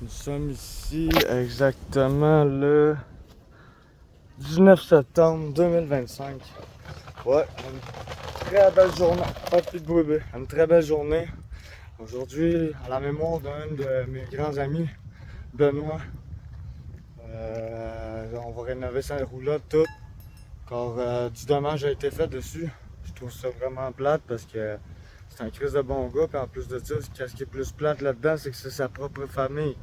Nous sommes ici exactement le 19 septembre 2025. Ouais, une très belle journée. Pas de plus de bruit, une très belle journée. Aujourd'hui, à la mémoire d'un de mes grands amis, Benoît. On va rénover sa roulotte tout. Car du dommage a été fait dessus. Je trouve ça vraiment plate parce que c'est un crise de bon gars. Puis en plus de ça, ce qui est plus plate là-dedans, c'est que c'est sa propre famille.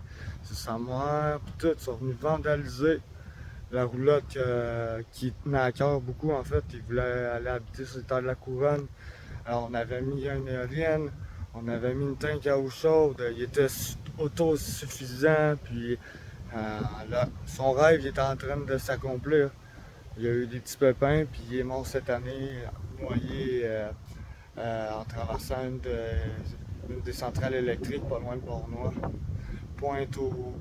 C'est sa mère, puis tout. Ils sont venus vandaliser la roulotte qui tenait à cœur beaucoup en fait. Ils voulaient aller habiter sur le terre de la couronne. Alors on avait mis une éolienne, on avait mis une tank à eau chaude. Il était autosuffisant. Puis là, son rêve il était en train de s'accomplir. Il y a eu des petits pépins, puis il est mort cette année, noyé en traversant une des centrales électriques pas loin de Portnoy. Pointe aux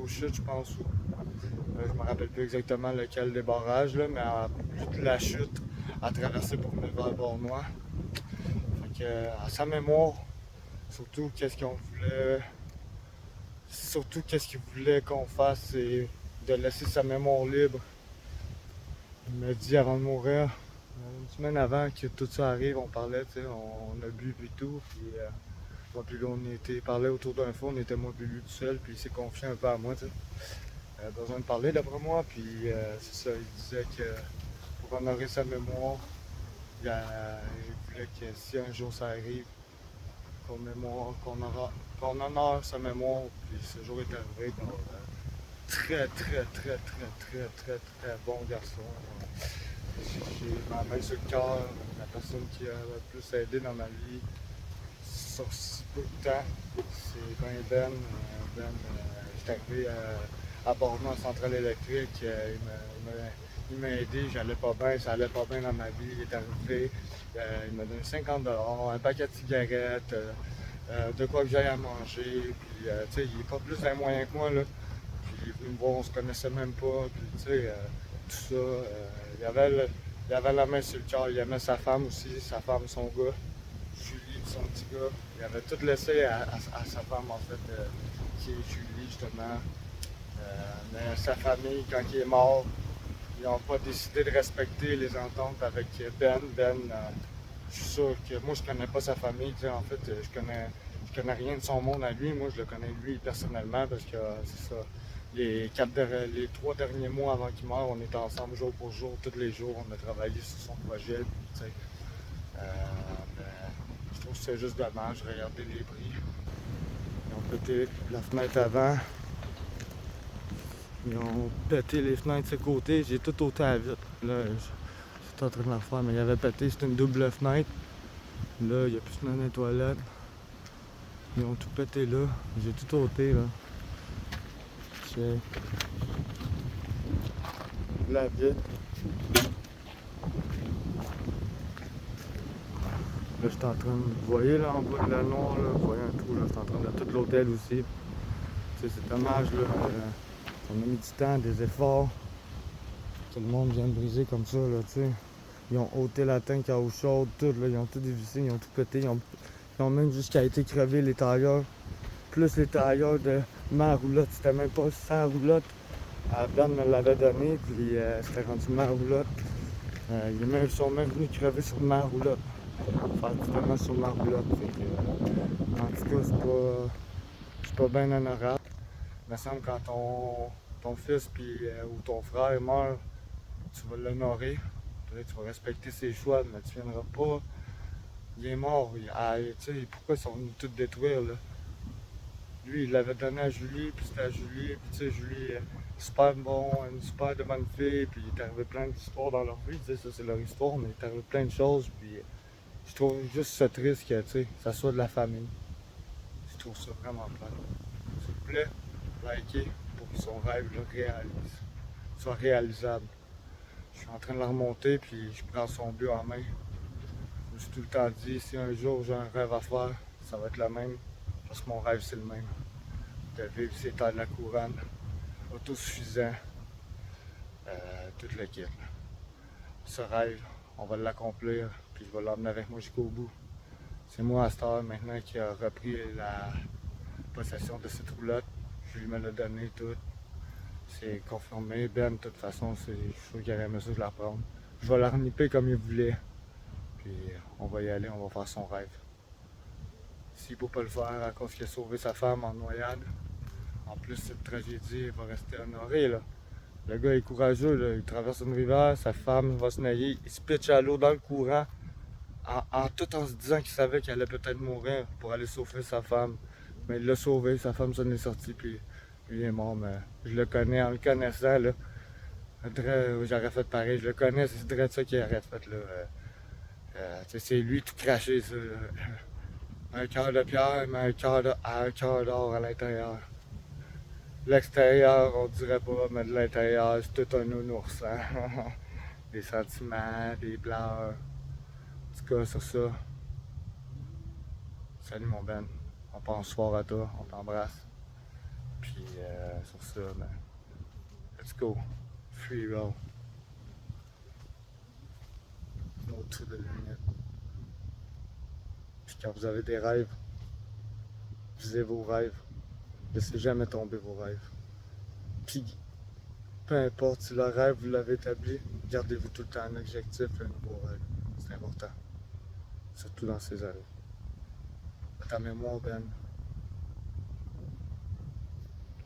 chutes, je pense. Je me rappelle plus exactement lequel des barrages, là, mais à plus de la chute, à traverser pour venir vers Portnoy. Fait que, à sa mémoire, surtout qu'est-ce qu'il voulait qu'on fasse, c'est de laisser sa mémoire libre. Il m'a dit avant de mourir, une semaine avant que tout ça arrive, on parlait, tu sais, on a bu et tout, puis moi puis lui, on était parlé autour d'un feu, on était moi puis lui tout seul, puis il s'est confié un peu à moi, tu sais. Il avait besoin de parler d'après moi, puis c'est ça, il disait que pour honorer sa mémoire, il voulait que si un jour ça arrive, qu'on honore sa mémoire, puis ce jour est arrivé, donc, très bon garçon. J'ai ma main sur le cœur, la personne qui a le plus aidé dans ma vie sur si peu de temps, c'est j'étais arrivé à Bordeaux en centrale électrique, il m'a aidé, j'allais pas bien, ça allait pas bien dans ma vie, il est arrivé, il m'a donné 50 un paquet de cigarettes, de quoi que j'aille à manger, puis tu sais, il est pas plus d'un moyen que moi, là. Puis il est venu me voir, on se connaissait même pas, puis tu sais, tout ça, il avait la main sur le cœur, il aimait sa femme aussi, sa femme, son gars, Julie, son petit gars. Il avait tout laissé à sa femme, en fait, qui est Julie, justement. Mais sa famille, quand il est mort, ils n'ont pas décidé de respecter les ententes avec Ben. Je suis sûr que moi, je connais pas sa famille, tu sais, en fait, je connais rien de son monde à lui. Moi, je le connais lui personnellement parce que c'est ça. Les 3 derniers mois avant qu'il meure, on était ensemble jour pour jour, tous les jours. On a travaillé sur son projet. Puis, tu sais, ben, je trouve que c'est juste dommage. Regardez les prix. Ils ont pété la fenêtre avant. Ils ont pété les fenêtres de ce côté. J'ai tout ôté à vite. Là, j'étais en train de la refaire, mais il avait pété. C'était une double fenêtre. Là, il n'y a plus de fenêtre dans les toilettes. Ils ont tout pété là. J'ai tout ôté là. J'ai la vitre. Là, j'étais en train de. Vous voyez là en bas de la noire, là, vous voyez un trou là, j'étais en train de tout l'hôtel aussi. Tu sais, c'est dommage là. On a mis du temps, des efforts. Tout le monde vient de briser comme ça là, tu sais. Ils ont ôté la tank à eau chaude, tout là, ils ont tout dévissé, ils ont tout pété, ils ont même jusqu'à été crever les tailleurs. Plus les tailleurs de ma roulotte, c'était même pas sa roulotte. Ben me l'avait donné, puis c'était rendu ma roulotte. Ils sont même venus crever sur ma roulotte. Faire du dommage sur ma roulotte. Fait que, en tout cas, c'est pas bien honorable. Il me semble que quand ton fils ou ton frère meurt, tu vas l'honorer. Tu vas respecter ses choix, mais tu viendras pas. Il est mort. Tu sais, pourquoi ils sont venus tout détruire là? Lui, il l'avait donné à Julie, puis c'était à Julie, puis tu sais, Julie, super bon, une super de bonne fille, puis il est arrivé plein d'histoires dans leur vie, tu sais, ça c'est leur histoire, mais il est arrivé plein de choses, puis je trouve juste ça triste que, tu sais, ça soit de la famille. Je trouve ça vraiment plate. S'il vous plaît, likez pour que son rêve soit réalisable. Je suis en train de la remonter, puis je prends son but en main. Je me suis tout le temps dit, si un jour j'ai un rêve à faire, ça va être le même, parce que mon rêve c'est le même. De vivre ces terres de la couronne, autosuffisant, toute l'équipe. Ce rêve, on va l'accomplir, puis je vais l'emmener avec moi jusqu'au bout. C'est moi à cette heure maintenant qui a repris la possession de cette roulotte. puis il me l'a donné tout. C'est confirmé. Ben, de toute façon, je suis sûr qu'il aurait aimé ça, je la prendre. Je vais la renipper comme il voulait. Puis on va y aller, on va faire son rêve. S'il ne peut pas le faire à cause qu'il a sauvé sa femme en noyade, en plus cette tragédie va rester honorée là. Le gars est courageux, là. Il traverse une rivière, sa femme va se nailler, il se pitche à l'eau dans le courant, tout en se disant qu'il savait qu'elle allait peut-être mourir pour aller sauver sa femme. Mais il l'a sauvé, sa femme s'en est sortie, puis lui est mort, mais je le connais, en le connaissant, là, j'aurais fait pareil, je le connais, c'est direct ça qu'il aurait fait, là. C'est lui tout craché, ça, là. Un cœur de pierre, mais un cœur d'or à l'intérieur. L'extérieur, on dirait pas, mais de l'intérieur, c'est tout un nounours. Hein? Des sentiments, des pleurs. En tout cas, sur ça, salut mon Ben. On pense fort à toi, on t'embrasse. Puis sur ça, ben, let's go. Free roll. No to the limit. Puis quand vous avez des rêves, visez vos rêves. Laissez jamais tomber vos rêves. Puis peu importe si le rêve vous l'avez établi, gardez-vous tout le temps un objectif et un nouveau rêve. C'est important. Surtout dans ces années. Ta mémoire, Ben.